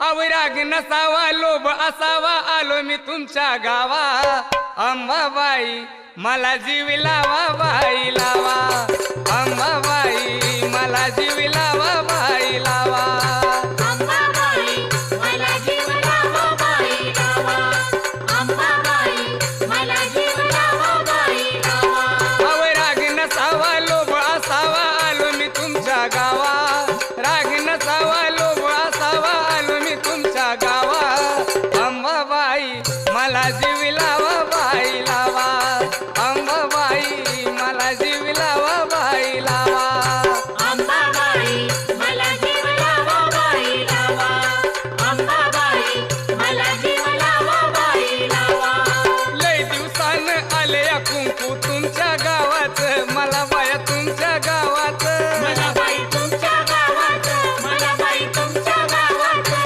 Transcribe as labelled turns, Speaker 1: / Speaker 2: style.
Speaker 1: अवराग नसावा लोभ असावा आलो मी तुमच्या गावा अंबाबाई मला जीव लावा बाई लावा अंबाबाई